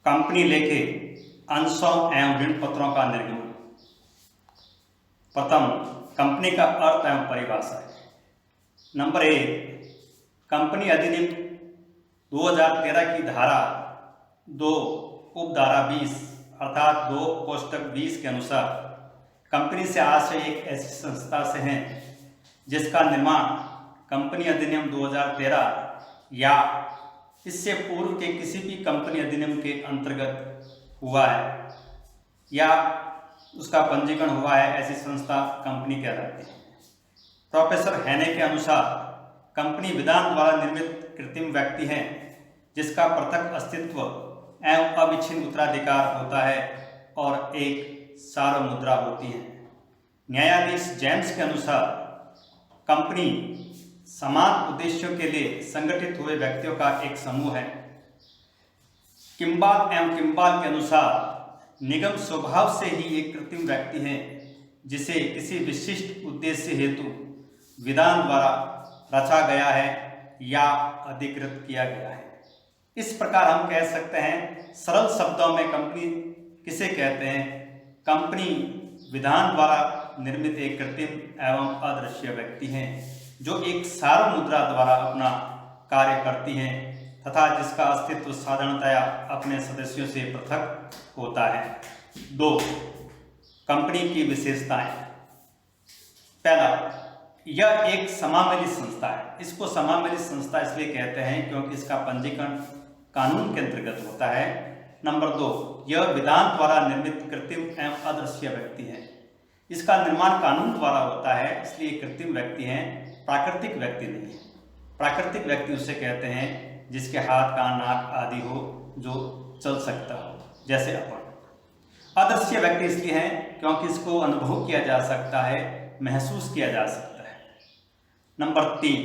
Company लेखे, अंशों एवं ऋण पत्रों का निर्गमन। प्रथम, कंपनी का अर्थ एवं परिभाषा है। नंबर 1, कंपनी अधिनियम 2013 की धारा 2 उपधारा 20 अर्थात 2 कोष्टक 20 के अनुसार कंपनी से आशय एक ऐसी संस्था से है जिसका निर्माण कंपनी अधिनियम 2013 या इससे पूर्व के किसी भी कंपनी अधिनियम के अंतर्गत हुआ है या उसका पंजीकरण हुआ है, ऐसी संस्था कंपनी कहलाती है। प्रोफेसर हैने के अनुसार कंपनी विधान द्वारा निर्मित कृत्रिम व्यक्ति है जिसका पृथक अस्तित्व एवं अविच्छिन्न उत्तराधिकार होता है और एक सार्वमुद्रा होती है। न्यायाधीश जेम्स के अनुसार कंपनी समान उद्देश्यों के लिए संगठित हुए व्यक्तियों का एक समूह है। किम्बाल एवं किम्बाल के अनुसार निगम स्वभाव से ही एक कृत्रिम व्यक्ति है जिसे किसी विशिष्ट उद्देश्य हेतु विधान द्वारा रचा गया है या अधिकृत किया गया है। इस प्रकार हम कह सकते हैं, सरल शब्दों में कंपनी किसे कहते हैं? कंपनी विधान द्वारा निर्मित एक कृत्रिम एवं अदृश्य व्यक्ति है जो एक सार्वमुद्रा द्वारा अपना कार्य करती है तथा जिसका अस्तित्व साधारणतया अपने सदस्यों से पृथक होता है। 2, कंपनी की विशेषताएं। पहला, यह एक समावेशी संस्था है। इसको समावेशी संस्था इसलिए कहते हैं क्योंकि इसका पंजीकरण कानून के अंतर्गत होता है। नंबर 2, यह विधान द्वारा निर्मित कृत्रिम एवं अदृश्य व्यक्ति है। इसका निर्माण कानून द्वारा होता है, इसलिए कृत्रिम व्यक्ति है, प्राकृतिक व्यक्ति नहीं है। प्राकृतिक व्यक्ति उसे कहते हैं जिसके हाथ, कान, नाक आदि हो, जो चल सकता हो, जैसे अपन। अदृश्य व्यक्ति इसलिए है क्योंकि इसको अनुभव किया जा सकता है, महसूस किया जा सकता है। नंबर 3,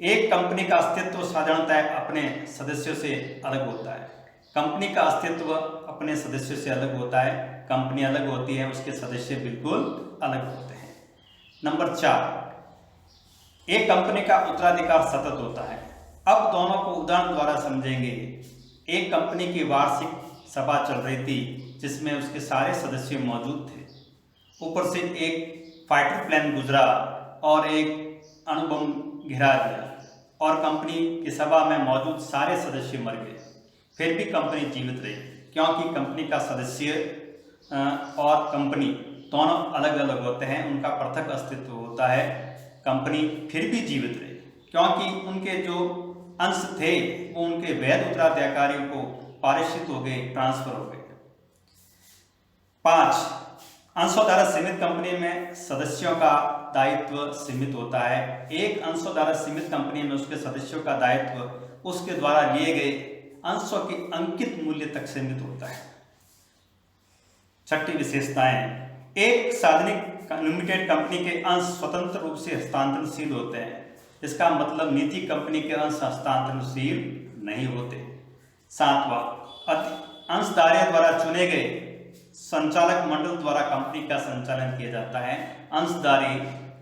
एक कंपनी का अस्तित्व साधारणतः अपने सदस्यों से अलग होता है। कंपनी का अस्तित्व अपने सदस्यों से अलग होता है। कंपनी अलग होती है, उसके सदस्य बिल्कुल अलग होते हैं। नंबर 4, एक कंपनी का उत्तराधिकार सतत होता है। अब दोनों को उदाहरण द्वारा समझेंगे। एक कंपनी की वार्षिक सभा चल रही थी जिसमें उसके सारे सदस्य मौजूद थे। ऊपर से एक फाइटर प्लेन गुजरा और एक अणुबम गिरा दिया और कंपनी की सभा में मौजूद सारे सदस्य मर गए। फिर भी कंपनी जीवित रही क्योंकि कंपनी का सदस्य और कंपनी दोनों अलग अलग होते हैं, उनका पृथक अस्तित्व होता है। कंपनी फिर भी जीवित रही क्योंकि उनके जो अंश थे वो उनके वैध उत्तराधिकारियों को पारित हो गए, ट्रांसफर हो गए। 5, अंशों द्वारा सीमित कंपनी में सदस्यों का दायित्व सीमित होता है। एक अंशों द्वारा सीमित कंपनी में उसके सदस्यों का दायित्व उसके द्वारा लिए गए अंशों के अंकित मूल्य तक सीमित होता है। 6ठी विशेषताएं, एक सार्वजनिक लिमिटेड कंपनी के अंश स्वतंत्र रूप से हस्तांतरणशील होते हैं। इसका मतलब निजी कंपनी के अंश हस्तांतरणशील नहीं होते। 7वां, अंशधारियों द्वारा चुने गए संचालक मंडल द्वारा कंपनी का संचालन किया जाता है। अंशधारी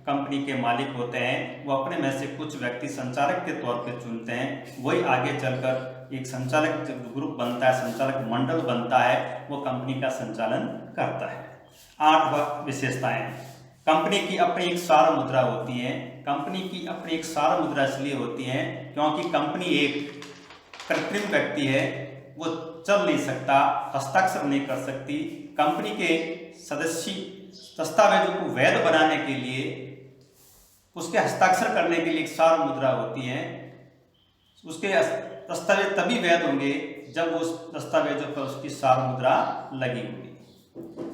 कंपनी के मालिक होते हैं, वो अपने में से कुछ व्यक्ति संचालक के तौर पर चुनते हैं, वही आगे चलकर एक संचालक ग्रुप बनता है, संचालक मंडल बनता है, वो कंपनी का संचालन करता है। 8वां विशेषताएं, कंपनी की अपनी एक सार्वमुद्रा होती है। कंपनी की अपनी एक सार्वमुद्रा इसलिए होती है क्योंकि कंपनी एक कृत्रिम व्यक्ति है, वो चल नहीं सकता, हस्ताक्षर नहीं कर सकती। कंपनी के सदस्य दस्तावेजों को वैध बनाने के लिए, उसके हस्ताक्षर करने के लिए एक सार्वमुद्रा होती है। उसके दस्तावेज तभी वैध होंगे जब उस दस्तावेजों पर उसकी सार्वमुद्रा लगी होगी।